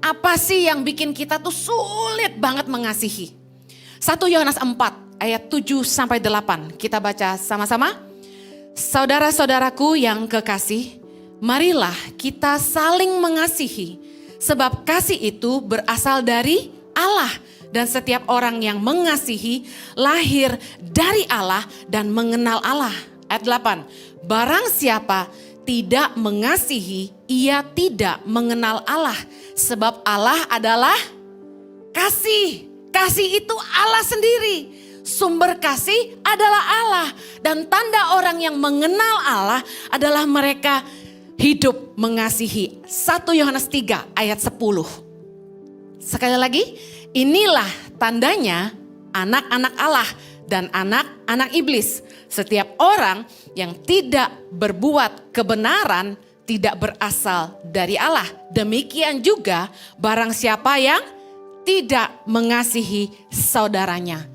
Apa sih yang bikin kita tuh sulit banget mengasihi? 1 Yohanes 4 ayat 7 sampai 8. Kita baca sama-sama. Saudara-saudaraku yang kekasih, marilah kita saling mengasihi. Sebab kasih itu berasal dari Allah. Dan setiap orang yang mengasihi lahir dari Allah dan mengenal Allah. Ayat 8. Barang siapa tidak mengasihi, ia tidak mengenal Allah. Sebab Allah adalah kasih. Kasih itu Allah sendiri. Sumber kasih adalah Allah. Dan tanda orang yang mengenal Allah adalah mereka hidup mengasihi. 1 Yohanes 3 ayat 10. Sekali lagi, inilah tandanya anak-anak Allah dan anak-anak iblis. Setiap orang yang tidak berbuat kebenaran tidak berasal dari Allah. Demikian juga barang siapa yang tidak mengasihi saudaranya.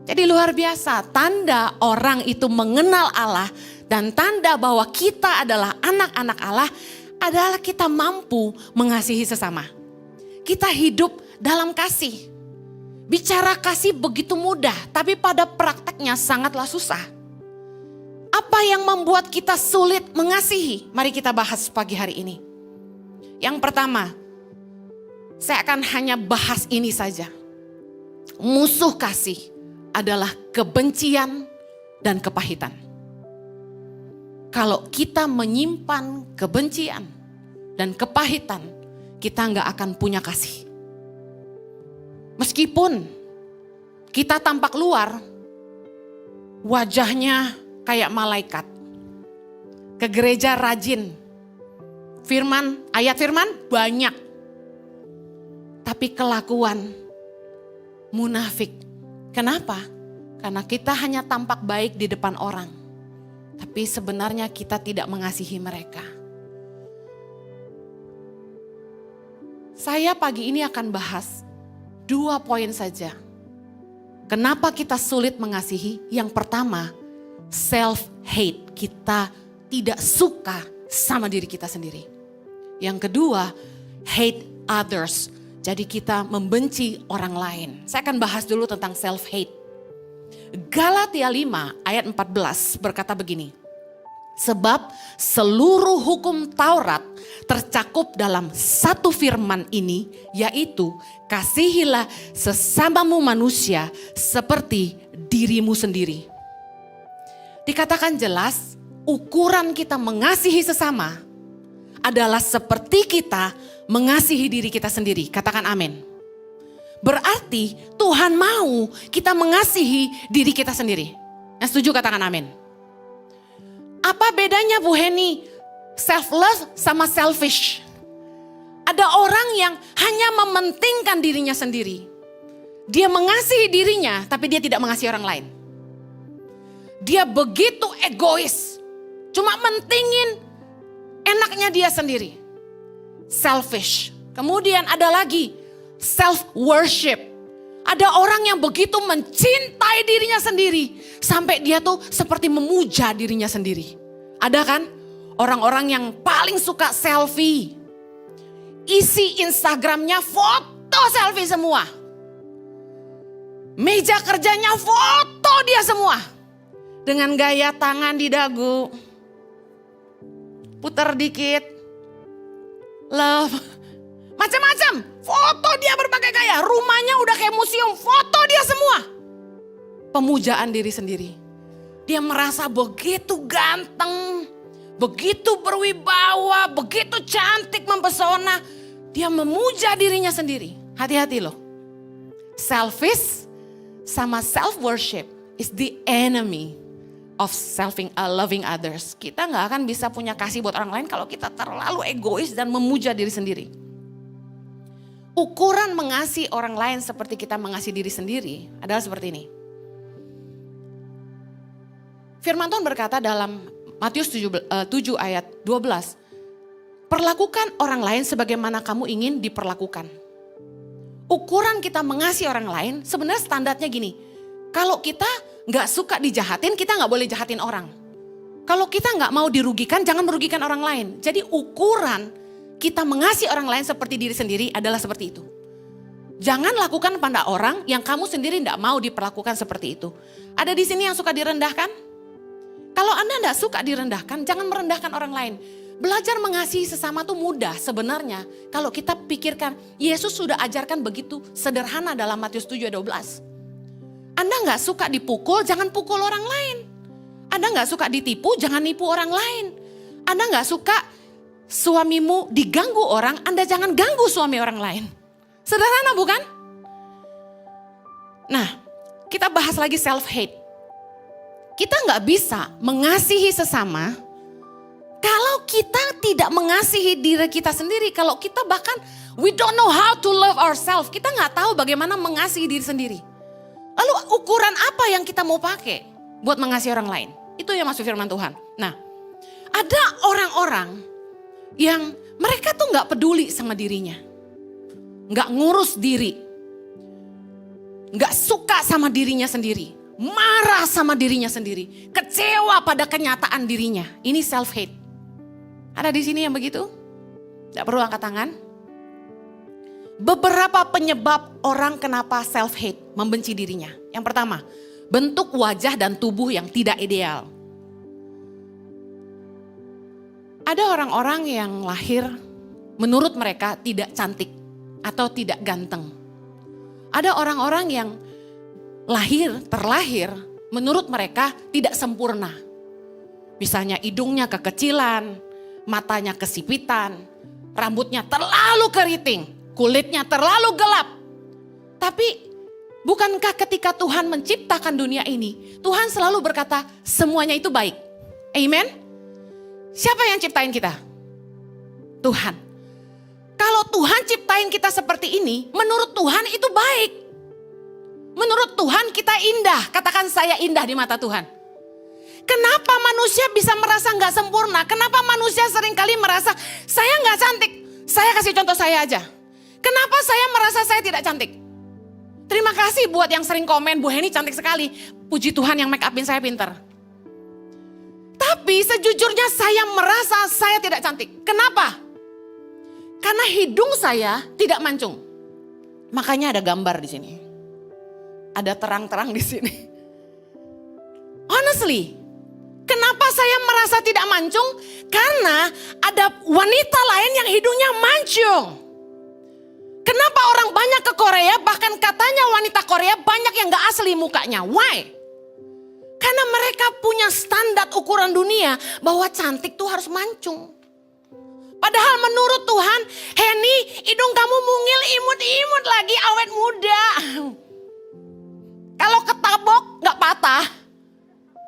Jadi luar biasa, tanda orang itu mengenal Allah dan tanda bahwa kita adalah anak-anak Allah adalah kita mampu mengasihi sesama. Kita hidup dalam kasih. Bicara kasih begitu mudah, tapi pada prakteknya sangatlah susah. Apa yang membuat kita sulit mengasihi? Mari kita bahas pagi hari ini. Yang pertama, saya akan hanya bahas ini saja. Musuh kasih adalah kebencian dan kepahitan. Kalau kita menyimpan kebencian dan kepahitan, kita nggak akan punya kasih. Meskipun kita tampak luar, wajahnya kayak malaikat. Ke gereja rajin, ayat firman banyak. Tapi kelakuan munafik. Kenapa? Karena kita hanya tampak baik di depan orang. Tapi sebenarnya kita tidak mengasihi mereka. Saya pagi ini akan bahas 2 poin saja. Kenapa kita sulit mengasihi? Yang pertama, self-hate. Kita tidak suka sama diri kita sendiri. Yang kedua, hate others. Jadi kita membenci orang lain. Saya akan bahas dulu tentang self-hate. Galatia 5 ayat 14 berkata begini. Sebab seluruh hukum Taurat tercakup dalam satu firman ini, yaitu kasihilah sesamamu manusia seperti dirimu sendiri. Dikatakan jelas, ukuran kita mengasihi sesama adalah seperti kita mengasihi diri kita sendiri. Katakan amin. Berarti Tuhan mau kita mengasihi diri kita sendiri. Yang setuju katakan amin. Apa bedanya Bu Heni? Self-love sama selfish. Ada orang yang hanya mementingkan dirinya sendiri. Dia mengasihi dirinya tapi dia tidak mengasihi orang lain. Dia begitu egois. Cuma mentingin enaknya dia sendiri. Selfish. Kemudian ada lagi self-worship. Ada orang yang begitu mencintai dirinya sendiri. Sampai dia tuh seperti memuja dirinya sendiri. Ada kan? Orang-orang yang paling suka selfie. Isi Instagramnya foto selfie semua. Meja kerjanya foto dia semua. Dengan gaya tangan di dagu. Putar dikit. Love. Macam-macam. Foto dia berbagai gaya. Rumahnya udah kayak museum. Foto dia semua. Pemujaan diri sendiri. Dia merasa begitu ganteng. Begitu berwibawa. Begitu cantik mempesona. Dia memuja dirinya sendiri. Hati-hati loh. Selfish sama self-worship is the enemy of loving others. Kita gak akan bisa punya kasih buat orang lain kalau kita terlalu egois dan memuja diri sendiri. Ukuran mengasihi orang lain seperti kita mengasihi diri sendiri adalah seperti ini. Firman Tuhan berkata dalam Matius 7 ayat 12. Perlakukan orang lain sebagaimana kamu ingin diperlakukan. Ukuran kita mengasihi orang lain sebenarnya standarnya gini. Kalau kita gak suka dijahatin, kita gak boleh jahatin orang. Kalau kita gak mau dirugikan, jangan merugikan orang lain. Jadi ukuran kita mengasihi orang lain seperti diri sendiri adalah seperti itu. Jangan lakukan pada orang yang kamu sendiri tidak mau diperlakukan seperti itu. Ada di sini yang suka direndahkan? Kalau Anda tidak suka direndahkan, jangan merendahkan orang lain. Belajar mengasihi sesama itu mudah sebenarnya. Kalau kita pikirkan, Yesus sudah ajarkan begitu sederhana dalam Matius 7:12. Anda nggak suka dipukul, jangan pukul orang lain. Anda nggak suka ditipu, jangan nipu orang lain. Anda nggak suka suamimu diganggu orang, Anda jangan ganggu suami orang lain. Sederhana bukan? Nah, kita bahas lagi self-hate. Kita nggak bisa mengasihi sesama kalau kita tidak mengasihi diri kita sendiri. Kalau kita bahkan we don't know how to love ourselves. Kita nggak tahu bagaimana mengasihi diri sendiri. Lalu ukuran apa yang kita mau pakai buat mengasihi orang lain? Itu yang masuk firman Tuhan. Nah, ada orang-orang yang mereka tuh nggak peduli sama dirinya. Nggak ngurus diri. Nggak suka sama dirinya sendiri. Marah sama dirinya sendiri. Kecewa pada kenyataan dirinya. Ini self-hate. Ada di sini yang begitu? Tidak perlu angkat tangan. Beberapa penyebab orang kenapa self-hate, membenci dirinya. Yang pertama, bentuk wajah dan tubuh yang tidak ideal. Ada orang-orang yang lahir menurut mereka tidak cantik atau tidak ganteng. Ada orang-orang yang terlahir menurut mereka tidak sempurna. Misalnya hidungnya kekecilan, matanya kesipitan, rambutnya terlalu keriting, kulitnya terlalu gelap. Tapi bukankah ketika Tuhan menciptakan dunia ini, Tuhan selalu berkata semuanya itu baik. Amen? Siapa yang ciptain kita? Tuhan. Kalau Tuhan ciptain kita seperti ini, menurut Tuhan itu baik. Menurut Tuhan kita indah. Katakan saya indah di mata Tuhan. Kenapa manusia bisa merasa gak sempurna? Kenapa manusia seringkali merasa saya gak cantik? Saya kasih contoh saya aja. Kenapa saya merasa saya tidak cantik? Terima kasih buat yang sering komen, Bu Heni cantik sekali. Puji Tuhan yang make upin saya pinter. Tapi sejujurnya saya merasa saya tidak cantik. Kenapa? Karena hidung saya tidak mancung. Makanya ada gambar di sini. Ada terang-terang di sini. Honestly, kenapa saya merasa tidak mancung? Karena ada wanita lain yang hidungnya mancung. Kenapa orang banyak ke Korea, bahkan katanya wanita Korea banyak yang gak asli mukanya. Why? Karena mereka punya standar ukuran dunia bahwa cantik tuh harus mancung. Padahal menurut Tuhan, Heni hidung kamu mungil imut-imut lagi awet muda. Kalau ketabok gak patah.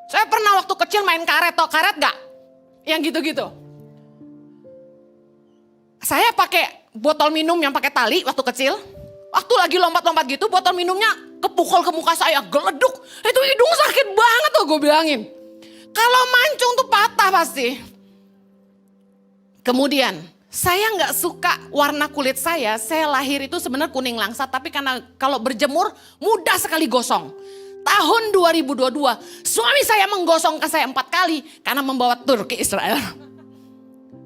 Saya pernah waktu kecil main karet, tau karet gak? Yang gitu-gitu. Saya pakai botol minum yang pakai tali waktu kecil. Waktu lagi lompat-lompat gitu, botol minumnya kepukul ke muka saya, geleduk. Itu hidung sakit banget tuh gue bilangin. Kalau mancung tuh patah pasti. Kemudian, saya nggak suka warna kulit saya lahir itu sebenarnya kuning langsat. Tapi karena kalau berjemur mudah sekali gosong. Tahun 2022, suami saya menggosongkan saya 4 kali karena membawa tur ke Israel.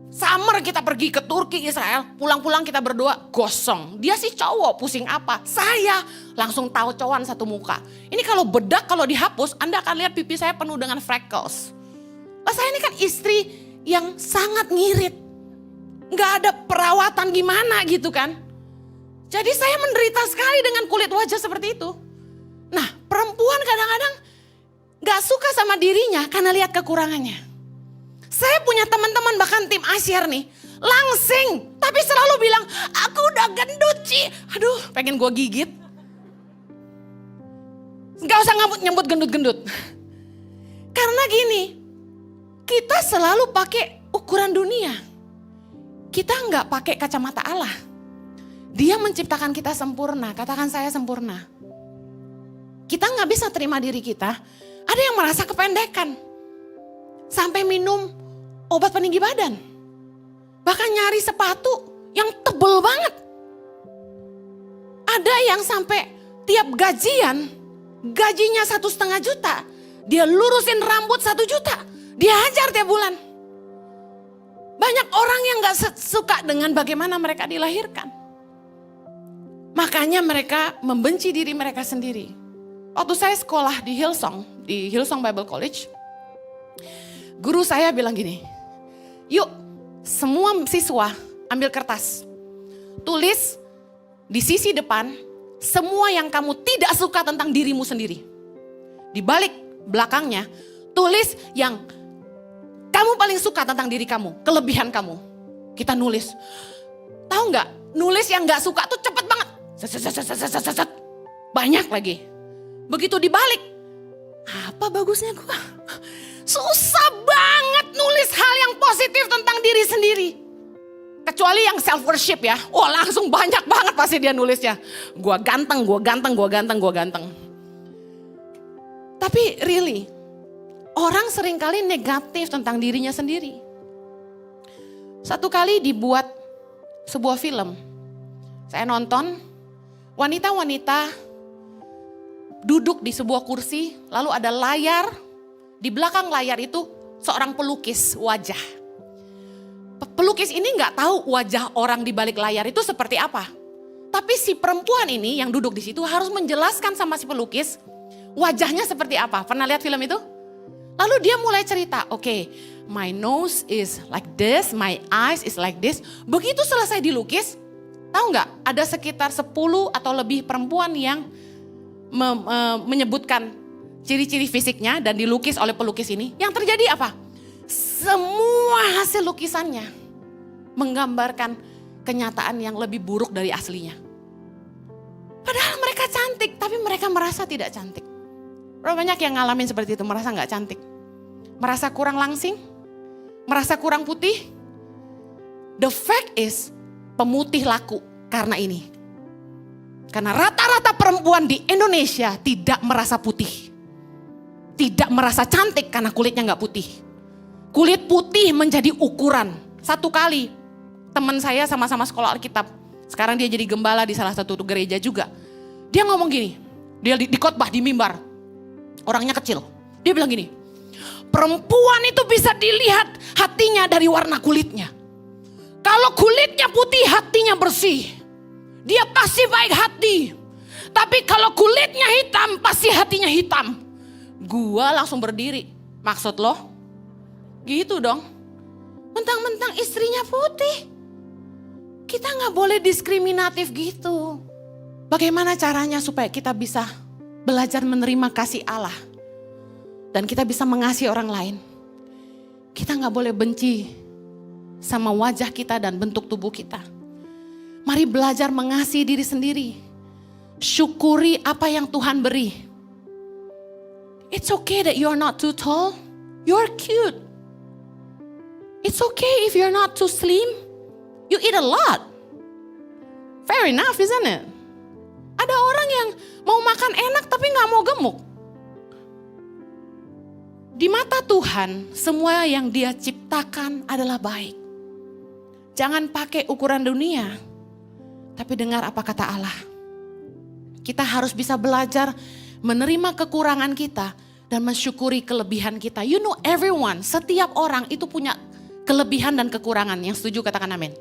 Summer kita pergi ke Turki, Israel, pulang-pulang kita berdoa gosong. Dia sih cowok, pusing apa? Saya langsung taucoan satu muka. Ini kalau bedak, kalau dihapus, Anda akan lihat pipi saya penuh dengan freckles. Lah saya ini kan istri yang sangat ngirit. Nggak ada perawatan gimana gitu kan. Jadi saya menderita sekali dengan kulit wajah seperti itu. Nah perempuan kadang-kadang nggak suka sama dirinya karena lihat kekurangannya. Saya punya teman-teman bahkan tim Asyar nih, langsing, tapi selalu bilang, aku udah gendut Ci. Aduh, pengen gue gigit. Gak usah nyebut gendut-gendut. Karena gini, kita selalu pakai ukuran dunia. Kita nggak pakai kacamata Allah. Dia menciptakan kita sempurna, katakan saya sempurna. Kita nggak bisa terima diri kita, ada yang merasa kependekan. Sampai minum obat peninggi badan. Bahkan nyari sepatu yang tebel banget. Ada yang sampai tiap gajian, gajinya 1,5 juta. Dia lurusin rambut 1 juta. Dia hajar tiap bulan. Banyak orang yang gak suka dengan bagaimana mereka dilahirkan. Makanya mereka membenci diri mereka sendiri. Waktu saya sekolah di Hillsong Bible College, guru saya bilang gini, yuk semua siswa ambil kertas, tulis di sisi depan semua yang kamu tidak suka tentang dirimu sendiri. Di balik belakangnya tulis yang kamu paling suka tentang diri kamu, kelebihan kamu. Kita nulis. Tahu nggak? Nulis yang nggak suka tuh cepet banget. Banyak lagi. Begitu dibalik, apa bagusnya gua? Susah banget nulis hal yang positif tentang diri sendiri. Kecuali yang self worship ya. Wah, langsung banyak banget pasti dia nulisnya. Gua ganteng, gua ganteng, gua ganteng, gua ganteng. Tapi really, orang seringkali negatif tentang dirinya sendiri. Satu kali dibuat sebuah film. Saya nonton, wanita-wanita duduk di sebuah kursi, lalu ada layar, di belakang layar itu seorang pelukis wajah. Pelukis ini nggak tahu wajah orang di balik layar itu seperti apa. Tapi si perempuan ini yang duduk di situ harus menjelaskan sama si pelukis wajahnya seperti apa. Pernah lihat film itu? Lalu dia mulai cerita, oke, my nose is like this, my eyes is like this. Begitu selesai dilukis, tahu nggak? Ada sekitar 10 atau lebih perempuan yang menyebutkan ciri-ciri fisiknya dan dilukis oleh pelukis ini. Yang terjadi apa? Semua hasil lukisannya menggambarkan kenyataan yang lebih buruk dari aslinya. Padahal mereka cantik, tapi mereka merasa tidak cantik. Berapa banyak yang ngalamin seperti itu, merasa gak cantik. Merasa kurang langsing, merasa kurang putih. The fact is, pemutih laku karena ini. Karena rata-rata perempuan di Indonesia tidak merasa putih. Tidak merasa cantik karena kulitnya gak putih. Kulit putih menjadi ukuran. Satu kali teman saya sama-sama sekolah Alkitab. Sekarang dia jadi gembala di salah satu gereja juga. Dia ngomong gini, dia di khotbah di mimbar. Orangnya kecil. Dia bilang gini, perempuan itu bisa dilihat hatinya dari warna kulitnya. Kalau kulitnya putih, hatinya bersih. Dia pasti baik hati. Tapi kalau kulitnya hitam, pasti hatinya hitam. Gua langsung berdiri. Maksud lo? Gitu dong. Mentang-mentang istrinya putih. Kita gak boleh diskriminatif gitu. Bagaimana caranya supaya kita bisa belajar menerima kasih Allah. Dan kita bisa mengasihi orang lain. Kita gak boleh benci sama wajah kita dan bentuk tubuh kita. Mari belajar mengasihi diri sendiri. Syukuri apa yang Tuhan beri. It's okay that you're not too tall. You're cute. It's okay if you're not too slim. You eat a lot. Fair enough, isn't it? Ada orang yang mau makan enak tapi gak mau gemuk. Di mata Tuhan, semua yang Dia ciptakan adalah baik. Jangan pakai ukuran dunia, tapi dengar apa kata Allah. Kita harus bisa belajar menerima kekurangan kita dan mensyukuri kelebihan kita. You know everyone, setiap orang itu punya kelebihan dan kekurangan. Yang setuju katakan amin.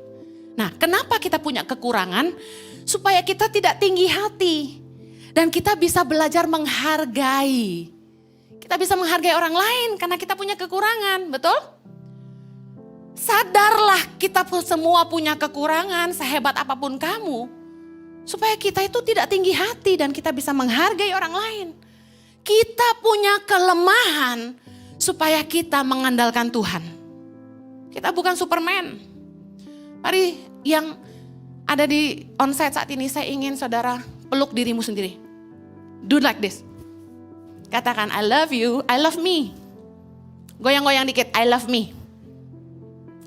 Nah, kenapa kita punya kekurangan? Supaya kita tidak tinggi hati. Dan kita bisa belajar menghargai. Kita bisa menghargai orang lain karena kita punya kekurangan, betul? Sadarlah kita semua punya kekurangan sehebat apapun kamu. Supaya kita itu tidak tinggi hati dan kita bisa menghargai orang lain. Kita punya kelemahan supaya kita mengandalkan Tuhan. Kita bukan Superman. Mari yang ada di onsite saat ini, saya ingin saudara peluk dirimu sendiri. Do like this. Katakan I love you, I love me. Goyang-goyang dikit, I love me.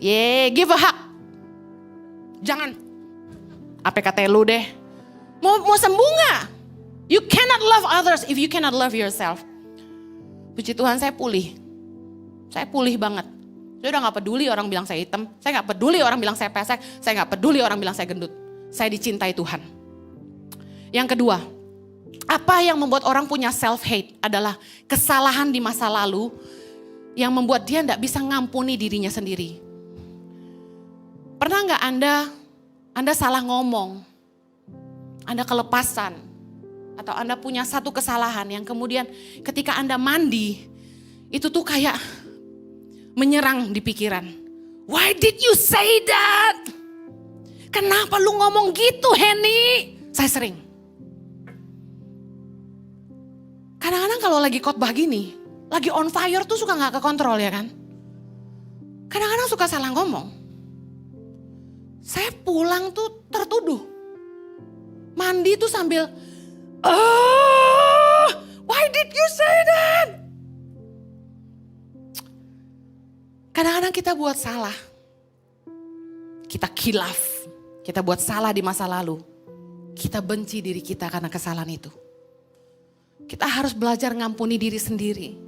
Yeah, give a hug. Jangan APKT lu deh. Mau sembuh gak? You cannot love others if you cannot love yourself. Puji Tuhan saya pulih. Saya pulih banget. Saya udah gak peduli orang bilang saya hitam. Saya gak peduli orang bilang saya pesek. Saya gak peduli orang bilang saya gendut. Saya dicintai Tuhan. Yang kedua, apa yang membuat orang punya self-hate adalah kesalahan di masa lalu yang membuat dia gak bisa ngampuni dirinya sendiri. Pernah nggak Anda salah ngomong, Anda kelepasan, atau Anda punya satu kesalahan yang kemudian ketika Anda mandi, itu tuh kayak menyerang di pikiran. Why did you say that? Kenapa lu ngomong gitu, Henny? Saya sering. Kadang-kadang kalau lagi khotbah gini, lagi on fire tuh suka gak kekontrol ya kan. Kadang-kadang suka salah ngomong. Saya pulang tuh tertuduh. Mandi tuh sambil, why did you say that? Kadang-kadang kita buat salah. Kita khilaf. Kita buat salah di masa lalu. Kita benci diri kita karena kesalahan itu. Kita harus belajar ngampuni diri sendiri.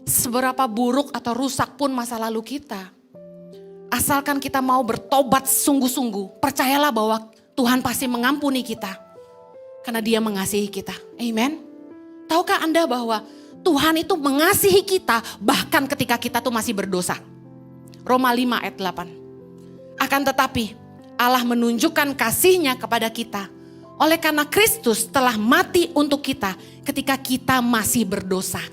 Seberapa buruk atau rusak pun masa lalu kita. Asalkan kita mau bertobat sungguh-sungguh, percayalah bahwa Tuhan pasti mengampuni kita. Karena Dia mengasihi kita. Amen. Tahukah Anda bahwa Tuhan itu mengasihi kita bahkan ketika kita tuh masih berdosa. Roma 5 ayat 8. Akan tetapi Allah menunjukkan kasih-Nya kepada kita. Oleh karena Kristus telah mati untuk kita ketika kita masih berdosa.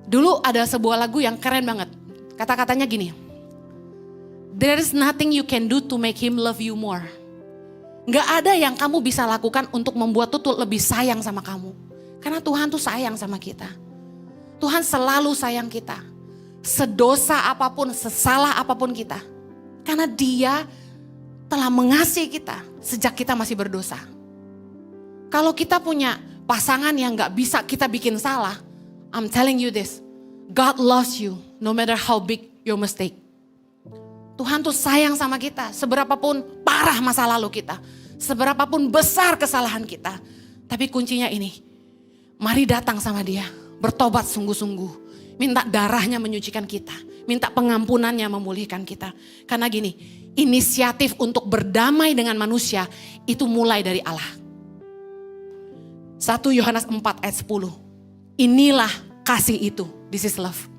Dulu ada sebuah lagu yang keren banget. Kata-katanya gini. There is nothing you can do to make him love you more. Gak ada yang kamu bisa lakukan untuk membuat tuh lebih sayang sama kamu. Karena Tuhan tuh sayang sama kita. Tuhan selalu sayang kita. Sedosa apapun, sesalah apapun kita. Karena Dia telah mengasihi kita sejak kita masih berdosa. Kalau kita punya pasangan yang gak bisa kita bikin salah, I'm telling you this, God loves you no matter how big your mistake. Tuhan tuh sayang sama kita, seberapapun parah masa lalu kita, seberapapun besar kesalahan kita. Tapi kuncinya ini, mari datang sama Dia, bertobat sungguh-sungguh, minta darahnya menyucikan kita, minta pengampunannya memulihkan kita. Karena gini, inisiatif untuk berdamai dengan manusia itu mulai dari Allah. 1 Yohanes 4 ayat 10, inilah kasih itu, this is love.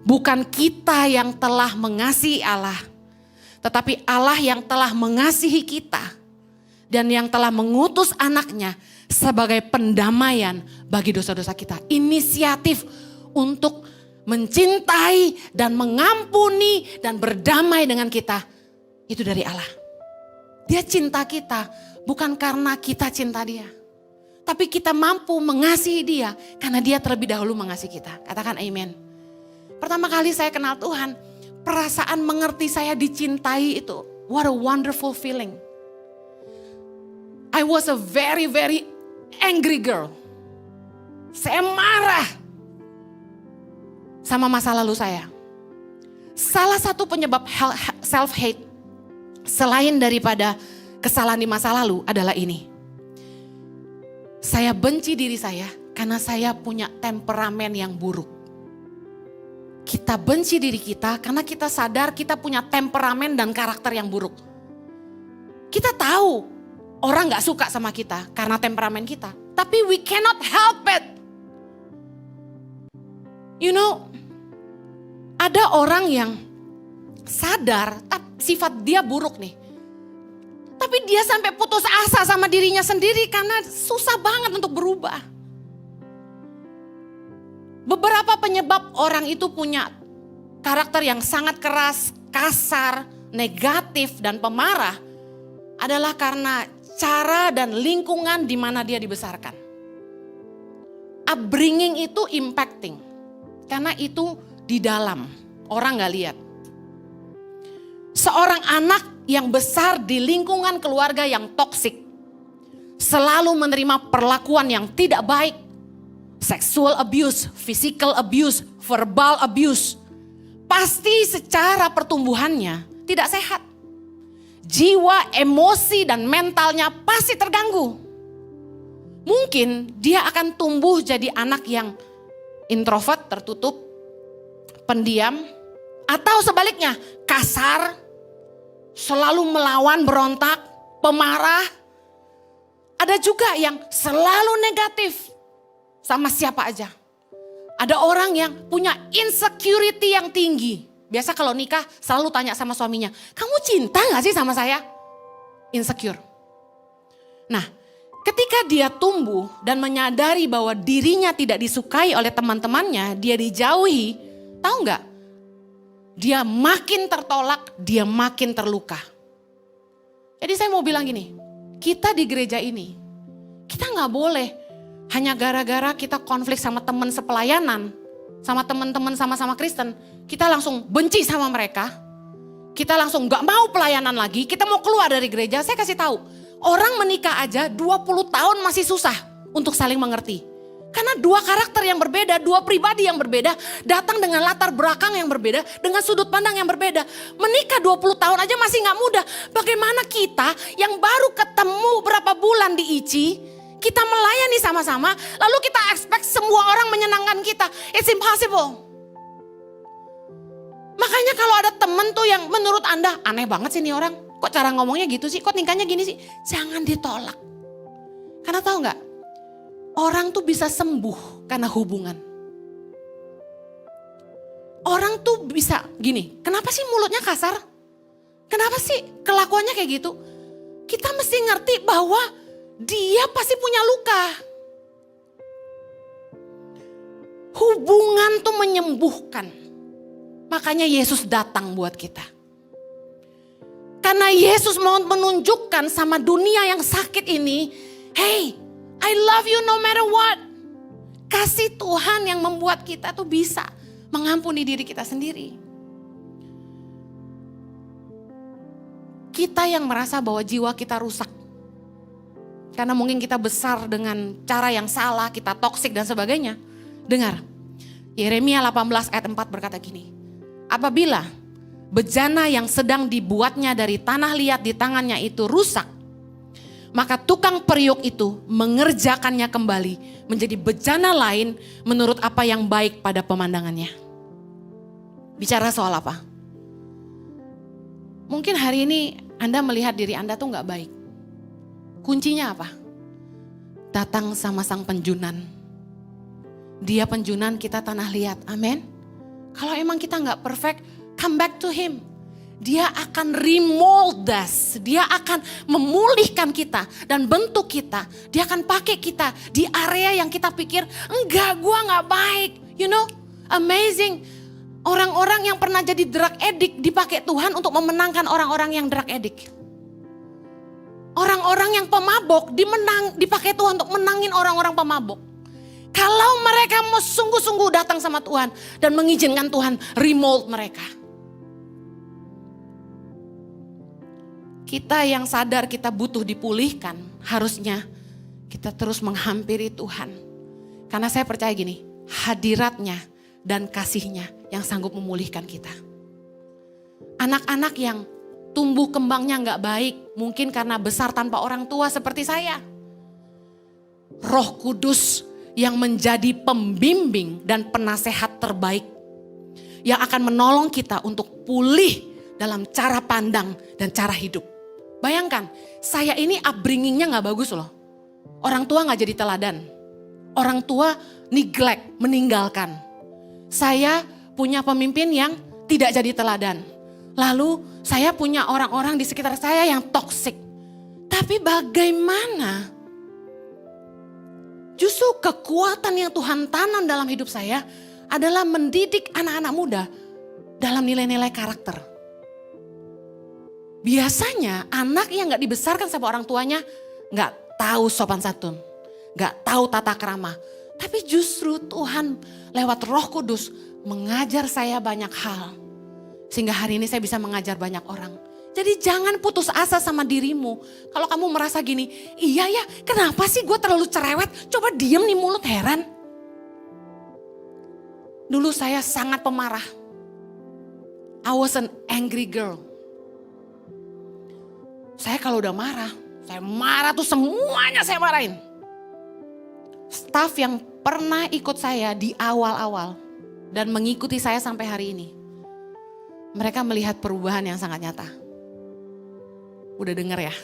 Bukan kita yang telah mengasihi Allah, tetapi Allah yang telah mengasihi kita dan yang telah mengutus anaknya sebagai pendamaian bagi dosa-dosa kita. Inisiatif untuk mencintai dan mengampuni dan berdamai dengan kita, itu dari Allah. Dia cinta kita bukan karena kita cinta Dia, tapi kita mampu mengasihi Dia karena Dia terlebih dahulu mengasihi kita. Katakan amin. Pertama kali saya kenal Tuhan, perasaan mengerti saya dicintai itu, what a wonderful feeling. I was a very angry girl. Saya marah sama masa lalu saya. Salah satu penyebab self-hate selain daripada kesalahan di masa lalu adalah ini. Saya benci diri saya karena saya punya temperamen yang buruk. Kita benci diri kita karena kita sadar kita punya temperamen dan karakter yang buruk. Kita tahu orang gak suka sama kita karena temperamen kita. Tapi we cannot help it. You know, ada orang yang sadar sifat dia buruk nih. Tapi dia sampai putus asa sama dirinya sendiri karena susah banget untuk berubah. Beberapa penyebab orang itu punya karakter yang sangat keras, kasar, negatif, dan pemarah adalah karena cara dan lingkungan di mana dia dibesarkan. Upbringing itu impacting, karena itu di dalam, orang gak lihat. Seorang anak yang besar di lingkungan keluarga yang toksik, selalu menerima perlakuan yang tidak baik, sexual abuse, physical abuse, verbal abuse. Pasti secara pertumbuhannya tidak sehat. Jiwa, emosi, dan mentalnya pasti terganggu. Mungkin dia akan tumbuh jadi anak yang introvert, tertutup, pendiam. Atau sebaliknya, kasar, selalu melawan, berontak, pemarah. Ada juga yang selalu negatif. Sama siapa aja. Ada orang yang punya insecurity yang tinggi. Biasa kalau nikah selalu tanya sama suaminya, kamu cinta gak sih sama saya? Insecure. Nah, ketika dia tumbuh dan menyadari bahwa dirinya tidak disukai oleh teman-temannya, dia dijauhi, tahu gak? Dia makin tertolak, dia makin terluka. Jadi saya mau bilang gini, kita di gereja ini, kita gak boleh hanya gara-gara kita konflik sama teman sepelayanan, sama teman-teman sama-sama Kristen, kita langsung benci sama mereka, kita langsung gak mau pelayanan lagi, kita mau keluar dari gereja. Saya kasih tahu, orang menikah aja 20 tahun masih susah untuk saling mengerti. Karena dua karakter yang berbeda, dua pribadi yang berbeda, datang dengan latar belakang yang berbeda, dengan sudut pandang yang berbeda. Menikah 20 tahun aja masih gak mudah. Bagaimana kita yang baru ketemu berapa bulan di ICI, kita melayani sama-sama, lalu kita expect semua orang menyenangkan kita. It's impossible. Makanya kalau ada temen tuh yang menurut Anda, aneh banget sih nih orang. Kok cara ngomongnya gitu sih, kok tingkahnya gini sih. Jangan ditolak. Karena tahu gak? Orang tuh bisa sembuh karena hubungan. Orang tuh bisa gini, kenapa sih mulutnya kasar? Kenapa sih kelakuannya kayak gitu? Kita mesti ngerti bahwa dia pasti punya luka. Hubungan tuh menyembuhkan. Makanya Yesus datang buat kita. Karena Yesus mau menunjukkan sama dunia yang sakit ini, hey, I love you no matter what. Kasih Tuhan yang membuat kita tuh bisa mengampuni diri kita sendiri. Kita yang merasa bahwa jiwa kita rusak. Karena mungkin kita besar dengan cara yang salah, kita toksik dan sebagainya. Dengar, Yeremia 18 ayat 4 berkata gini. Apabila bejana yang sedang dibuatnya dari tanah liat di tangannya itu rusak, maka tukang periuk itu mengerjakannya kembali menjadi bejana lain menurut apa yang baik pada pemandangannya. Bicara soal apa? Mungkin hari ini Anda melihat diri Anda tuh gak baik. Kuncinya apa? Datang sama sang penjunan. Dia penjunan, kita tanah liat. Amin. Kalau emang kita gak perfect, come back to him. Dia akan remold us, dia akan memulihkan kita dan bentuk kita. Dia akan pakai kita di area yang kita pikir, enggak, gua gak baik. You know, amazing. Orang-orang yang pernah jadi drug addict dipakai Tuhan untuk memenangkan orang-orang yang drug addict. Orang-orang yang pemabok dipakai Tuhan untuk menangin orang-orang pemabok. Kalau mereka mau sungguh-sungguh datang sama Tuhan dan mengizinkan Tuhan remold mereka. Kita yang sadar kita butuh dipulihkan, harusnya kita terus menghampiri Tuhan. Karena saya percaya gini, hadiratnya dan kasihnya yang sanggup memulihkan kita. Anak-anak yang tumbuh kembangnya gak baik, mungkin karena besar tanpa orang tua seperti saya. Roh Kudus yang menjadi pembimbing dan penasehat terbaik. Yang akan menolong kita untuk pulih dalam cara pandang dan cara hidup. Bayangkan, saya ini upbringingnya gak bagus loh. Orang tua gak jadi teladan. Orang tua neglect, meninggalkan. Saya punya pemimpin yang tidak jadi teladan. Lalu saya punya orang-orang di sekitar saya yang toksik. Tapi bagaimana? Justru kekuatan yang Tuhan tanam dalam hidup saya adalah mendidik anak-anak muda dalam nilai-nilai karakter. Biasanya anak yang gak dibesarkan sama orang tuanya gak tahu sopan santun, gak tahu tata krama. Tapi justru Tuhan lewat Roh Kudus mengajar saya banyak hal. Sehingga hari ini saya bisa mengajar banyak orang. Jadi jangan putus asa sama dirimu. Kalau kamu merasa gini, iya ya kenapa sih gue terlalu cerewet, coba diem nih mulut, heran. Dulu saya sangat pemarah. I was an angry girl. Saya kalau udah marah, saya marah tuh semuanya saya marahin. Staf yang pernah ikut saya di awal-awal dan mengikuti saya sampai hari ini. Mereka melihat perubahan yang sangat nyata. Udah denger ya?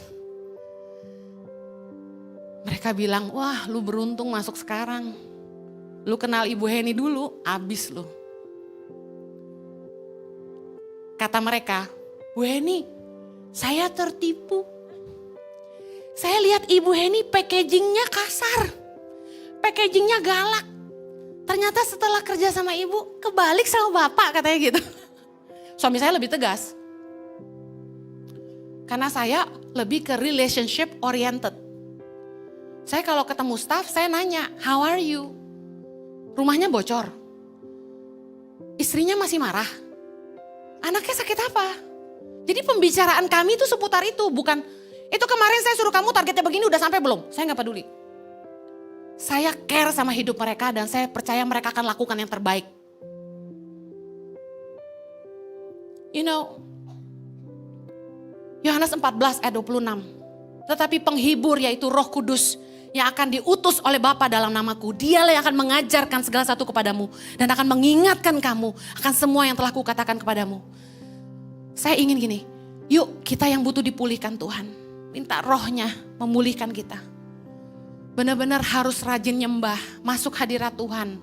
Mereka bilang, wah lu beruntung masuk sekarang. Lu kenal Ibu Heni dulu, abis lu. Kata mereka, Bu Heni, saya tertipu. Saya lihat Ibu Heni packagingnya kasar, packagingnya galak. Ternyata setelah kerja sama ibu, kebalik sama bapak katanya gitu. Suami saya lebih tegas. Karena saya lebih ke relationship oriented. Saya kalau ketemu staff, saya nanya, how are you? Rumahnya bocor. Istrinya masih marah. Anaknya sakit apa? Jadi pembicaraan kami itu seputar itu. Bukan, itu kemarin saya suruh kamu targetnya begini udah sampai belum? Saya gak peduli. Saya care sama hidup mereka dan saya percaya mereka akan lakukan yang terbaik. You know, Yohanes 14 ayat 26. Tetapi penghibur yaitu Roh Kudus yang akan diutus oleh Bapa dalam namaku. Dialah yang akan mengajarkan segala satu kepadamu dan akan mengingatkan kamu akan semua yang telah kukatakan kepadamu. Saya ingin gini, yuk kita yang butuh dipulihkan Tuhan. Minta rohnya memulihkan kita. Benar-benar harus rajin nyembah, masuk hadirat Tuhan.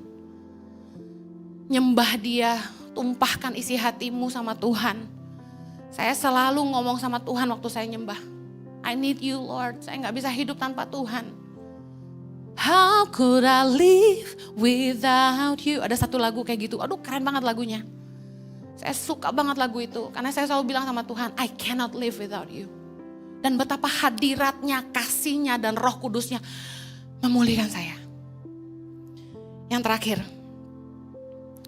Nyembah Dia, tumpahkan isi hatimu sama Tuhan. Saya selalu ngomong sama Tuhan waktu saya nyembah. I need you Lord, saya gak bisa hidup tanpa Tuhan. How could I live without you? Ada satu lagu kayak gitu, aduh keren banget lagunya. Saya suka banget lagu itu, karena saya selalu bilang sama Tuhan, I cannot live without you. Dan betapa hadiratnya, kasihnya, dan Roh Kudusnya memulihkan saya. Yang terakhir,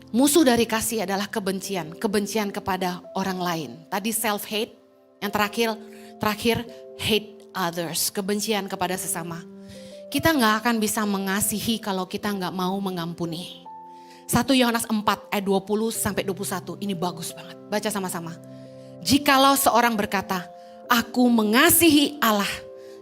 musuh dari kasih adalah kebencian. Kebencian kepada orang lain. Tadi self-hate, yang terakhir hate others. Kebencian kepada sesama. Kita gak akan bisa mengasihi kalau kita gak mau mengampuni. 1 Yohanes 4 ayat 20-21, ini bagus banget. Baca sama-sama. Jikalau seorang berkata, aku mengasihi Allah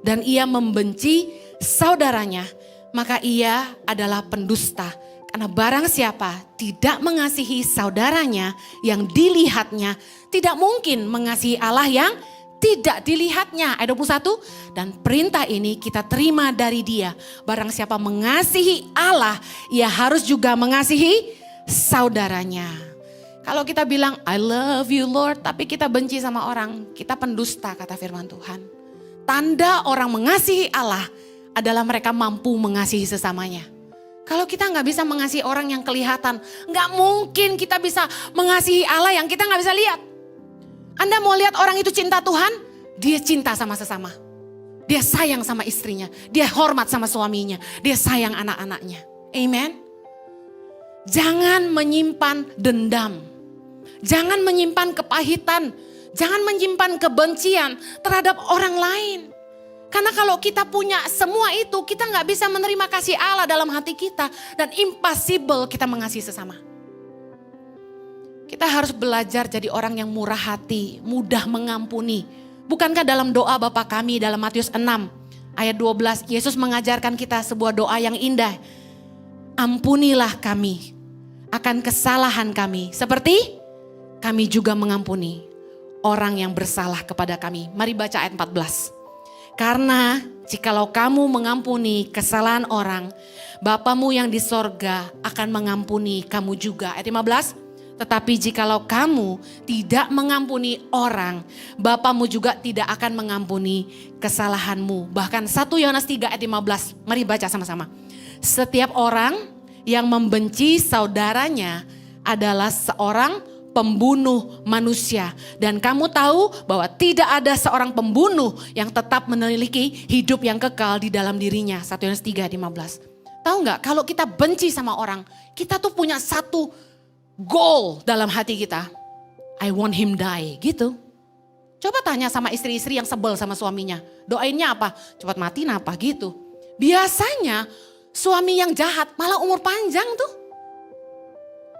dan ia membenci saudaranya, maka ia adalah pendusta. Karena barang siapa tidak mengasihi saudaranya yang dilihatnya, tidak mungkin mengasihi Allah yang tidak dilihatnya. Ayat 21, dan perintah ini kita terima dari Dia. Barang siapa mengasihi Allah, ia harus juga mengasihi saudaranya. Kalau kita bilang, I love you Lord, tapi kita benci sama orang, kita pendusta kata firman Tuhan. Tanda orang mengasihi Allah adalah mereka mampu mengasihi sesamanya. Kalau kita gak bisa mengasihi orang yang kelihatan, gak mungkin kita bisa mengasihi Allah yang kita gak bisa lihat. Anda mau lihat orang itu cinta Tuhan, dia cinta sama sesama. Dia sayang sama istrinya, dia hormat sama suaminya, dia sayang anak-anaknya. Amen. Jangan menyimpan dendam, jangan menyimpan kepahitan, jangan menyimpan kebencian terhadap orang lain. Karena kalau kita punya semua itu, kita gak bisa menerima kasih Allah dalam hati kita. Dan impossible kita mengasihi sesama. Kita harus belajar jadi orang yang murah hati, mudah mengampuni. Bukankah dalam doa Bapa kami dalam Matius 6 ayat 12, Yesus mengajarkan kita sebuah doa yang indah. Ampunilah kami akan kesalahan kami, seperti kami juga mengampuni orang yang bersalah kepada kami. Mari baca ayat 14. Karena jikalau kamu mengampuni kesalahan orang, Bapamu yang di sorga akan mengampuni kamu juga. Ayat 15, tetapi jikalau kamu tidak mengampuni orang, Bapamu juga tidak akan mengampuni kesalahanmu. Bahkan 1 Yohanes 3 ayat 15, mari baca sama-sama. Setiap orang yang membenci saudaranya adalah seorang pembunuh manusia. Dan kamu tahu bahwa tidak ada seorang pembunuh yang tetap memiliki hidup yang kekal di dalam dirinya. 1 Yohanes 3 ayat 15. Tahu gak, kalau kita benci sama orang, kita tuh punya satu goal dalam hati kita. I want him die, gitu. Coba tanya sama istri-istri yang sebel sama suaminya. Doainnya apa? Cepat mati apa gitu. Biasanya suami yang jahat malah umur panjang tuh.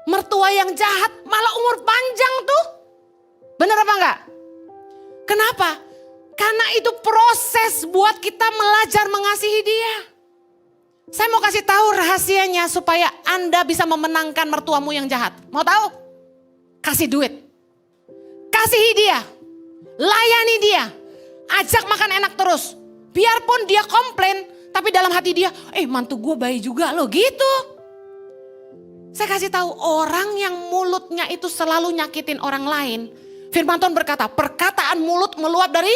Mertua yang jahat malah umur panjang tuh. Benar apa enggak? Kenapa? Karena itu proses buat kita belajar mengasihi dia. Saya mau kasih tahu rahasianya supaya Anda bisa memenangkan mertuamu yang jahat. Mau tahu? Kasih duit. Kasihi dia. Layani dia. Ajak makan enak terus. Biarpun dia komplain, tapi dalam hati dia, mantu gue baik juga loh, gitu. Saya kasih tahu, orang yang mulutnya itu selalu nyakitin orang lain, Firman Tuhan berkata, perkataan mulut meluap dari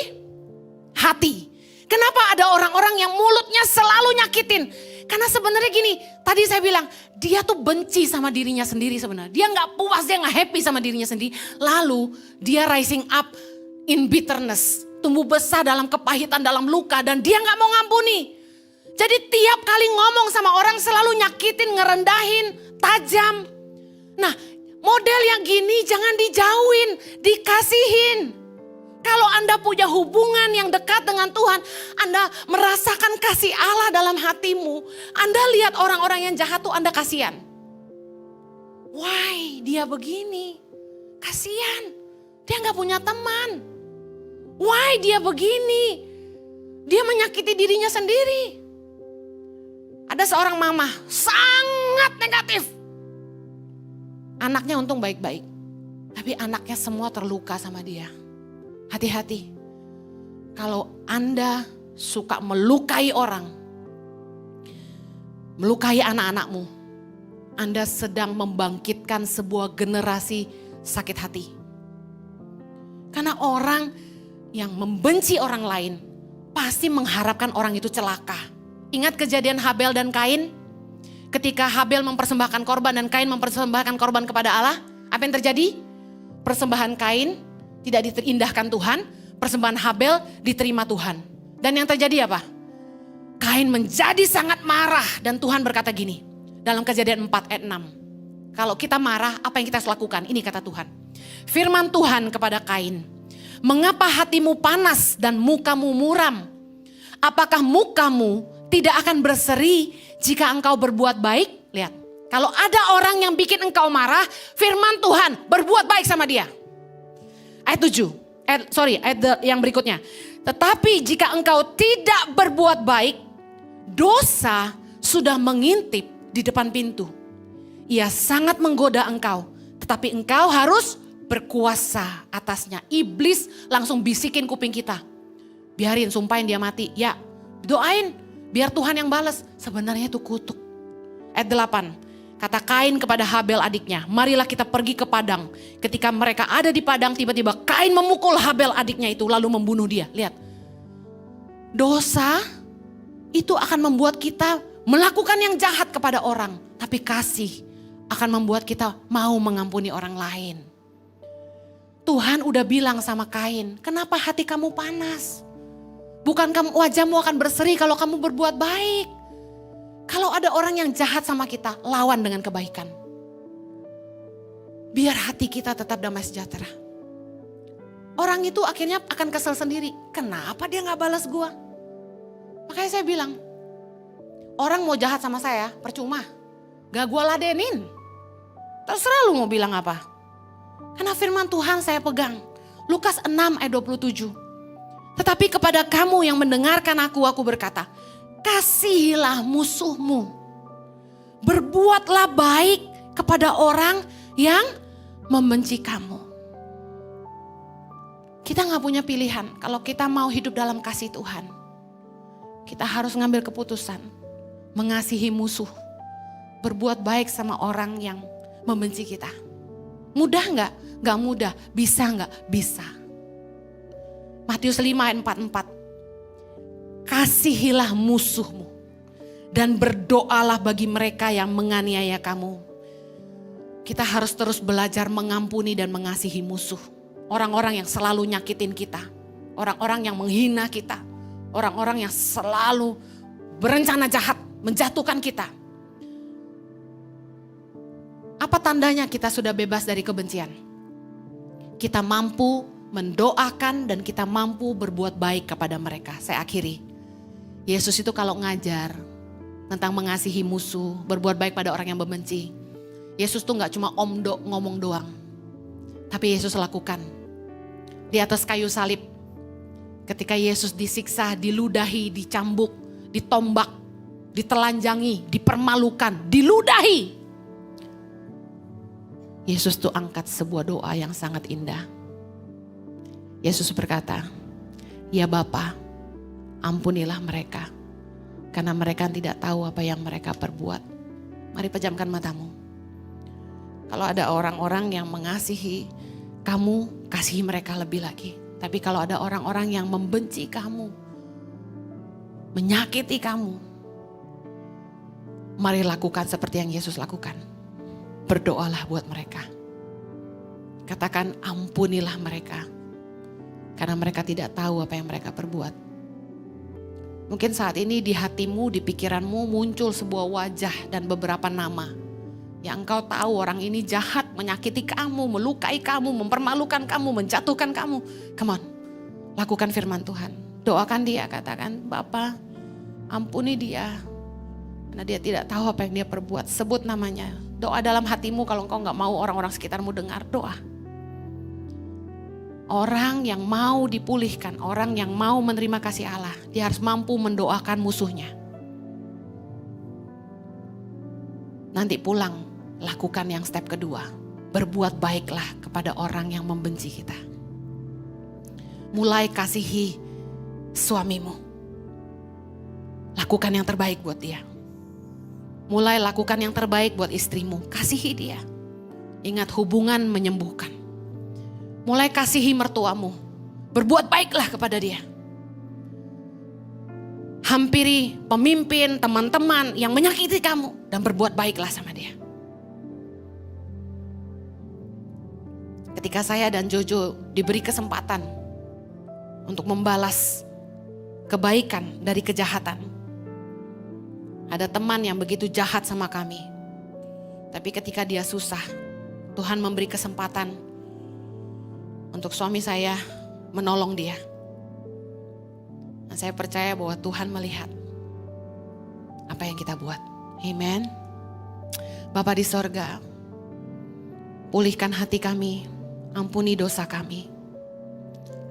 hati. Kenapa ada orang-orang yang mulutnya selalu nyakitin? Karena sebenarnya gini, tadi saya bilang, dia tuh benci sama dirinya sendiri sebenarnya. Dia gak puas, dia gak happy sama dirinya sendiri. Lalu dia rising up in bitterness. Tumbuh besar dalam kepahitan, dalam luka, dan dia gak mau ngampuni. Jadi tiap kali ngomong sama orang selalu nyakitin, ngerendahin, tajam. Nah, model yang gini jangan dijauhin, dikasihin. Kalau Anda punya hubungan yang dekat dengan Tuhan, Anda merasakan kasih Allah dalam hatimu. Anda lihat orang-orang yang jahat tuh Anda kasihan. Why dia begini? Kasihan, dia gak punya teman. Why dia begini? Dia menyakiti dirinya sendiri. Ada seorang mama sangat negatif. Anaknya untung baik-baik. Tapi anaknya semua terluka sama dia. Hati-hati. Kalau Anda suka melukai orang, melukai anak-anakmu, Anda sedang membangkitkan sebuah generasi sakit hati. Karena orang yang membenci orang lain pasti mengharapkan orang itu celaka. Ingat kejadian Habel dan Kain? Ketika Habel mempersembahkan korban dan Kain mempersembahkan korban kepada Allah, apa yang terjadi? Persembahan Kain tidak diindahkan Tuhan, persembahan Habel diterima Tuhan. Dan yang terjadi apa? Kain menjadi sangat marah dan Tuhan berkata gini, dalam Kejadian 4 ayat 6. Kalau kita marah, apa yang kita harus lakukan? Ini kata Tuhan. Firman Tuhan kepada Kain, mengapa hatimu panas dan mukamu muram? Apakah mukamu tidak akan berseri jika engkau berbuat baik? Lihat, kalau ada orang yang bikin engkau marah, firman Tuhan berbuat baik sama dia. Ayat 7, ayat yang berikutnya. Tetapi jika engkau tidak berbuat baik, dosa sudah mengintip di depan pintu. Ia sangat menggoda engkau, tetapi engkau harus berkuasa atasnya. Iblis langsung bisikin kuping kita. Biarin, sumpahin dia mati. Ya, doain biar Tuhan yang balas. Sebenarnya itu kutuk. Ayat 8. Kata Kain kepada Habel adiknya, marilah kita pergi ke padang. Ketika mereka ada di padang, tiba-tiba Kain memukul Habel adiknya itu lalu membunuh dia. Lihat, dosa itu akan membuat kita melakukan yang jahat kepada orang. Tapi kasih akan membuat kita mau mengampuni orang lain. Tuhan udah bilang sama Kain, kenapa hati kamu panas? Bukan kamu, wajahmu akan berseri kalau kamu berbuat baik. Kalau ada orang yang jahat sama kita, lawan dengan kebaikan. Biar hati kita tetap damai sejahtera. Orang itu akhirnya akan kesel sendiri. Kenapa dia gak balas gua? Makanya saya bilang, orang mau jahat sama saya, percuma. Gak gua ladenin. Terserah lu mau bilang apa. Karena firman Tuhan saya pegang. Lukas 6 ayat 27. Tetapi kepada kamu yang mendengarkan aku berkata, kasihilah musuhmu. Berbuatlah baik kepada orang yang membenci kamu. Kita gak punya pilihan. Kalau kita mau hidup dalam kasih Tuhan, kita harus ngambil keputusan. Mengasihi musuh. Berbuat baik sama orang yang membenci kita. Mudah gak? Gak mudah. Bisa gak? Bisa. Matius 5 ayat 44. Kasihilah musuhmu dan berdoalah bagi mereka yang menganiaya kamu. Kita harus terus belajar mengampuni dan mengasihi musuh. Orang-orang yang selalu nyakitin kita. Orang-orang yang menghina kita. Orang-orang yang selalu berencana jahat menjatuhkan kita. Apa tandanya kita sudah bebas dari kebencian? Kita mampu mendoakan dan kita mampu berbuat baik kepada mereka. Saya akhiri. Yesus itu kalau ngajar tentang mengasihi musuh, berbuat baik pada orang yang membenci. Yesus tuh gak cuma ngomong doang. Tapi Yesus lakukan. Di atas kayu salib. Ketika Yesus disiksa, diludahi, dicambuk, ditombak, ditelanjangi, dipermalukan, diludahi. Yesus tuh angkat sebuah doa yang sangat indah. Yesus berkata, ya Bapa, ampunilah mereka, karena mereka tidak tahu apa yang mereka perbuat. Mari pejamkan matamu. Kalau ada orang-orang yang mengasihi kamu kasihi mereka lebih lagi. Tapi kalau ada orang-orang yang membenci kamu, menyakiti kamu, mari lakukan seperti yang Yesus lakukan. Berdoalah buat mereka. Katakan ampunilah mereka. Karena mereka tidak tahu apa yang mereka perbuat. Mungkin saat ini di hatimu, di pikiranmu muncul sebuah wajah dan beberapa nama. Yang engkau tahu orang ini jahat, menyakiti kamu, melukai kamu, mempermalukan kamu, menjatuhkan kamu. Come on, lakukan firman Tuhan. Doakan dia, katakan, Bapa ampuni dia. Karena dia tidak tahu apa yang dia perbuat. Sebut namanya. Doa dalam hatimu kalau engkau gak mau orang-orang sekitarmu dengar, doa. Orang yang mau dipulihkan, orang yang mau menerima kasih Allah, dia harus mampu mendoakan musuhnya. Nanti pulang, lakukan yang step kedua. Berbuat baiklah kepada orang yang membenci kita. Mulai kasihi suamimu. Lakukan yang terbaik buat dia. Mulai lakukan yang terbaik buat istrimu. Kasihi dia. Ingat, hubungan menyembuhkan. Mulai kasihi mertuamu. Berbuat baiklah kepada dia. Hampiri pemimpin, teman-teman yang menyakiti kamu. Dan berbuat baiklah sama dia. Ketika saya dan Jojo diberi kesempatan untuk membalas kebaikan dari kejahatan. Ada teman yang begitu jahat sama kami. Tapi ketika dia susah, Tuhan memberi kesempatan untuk suami saya menolong dia. Dan saya percaya bahwa Tuhan melihat apa yang kita buat. Amen. Bapa di sorga, pulihkan hati kami, ampuni dosa kami.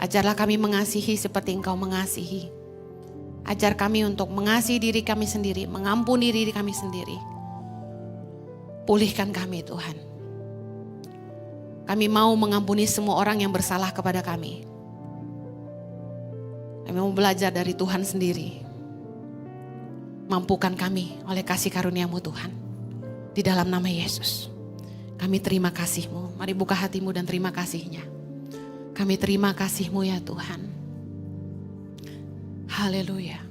Ajarlah kami mengasihi seperti Engkau mengasihi. Ajar kami untuk mengasihi diri kami sendiri, mengampuni diri kami sendiri. Pulihkan kami Tuhan. Kami mau mengampuni semua orang yang bersalah kepada kami. Kami mau belajar dari Tuhan sendiri. Mampukan kami oleh kasih karunia-Mu Tuhan. Di dalam nama Yesus. Kami terima kasih-Mu. Mari buka hatimu dan terima kasih-Nya. Kami terima kasih-Mu ya Tuhan. Haleluya.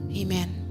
Amen.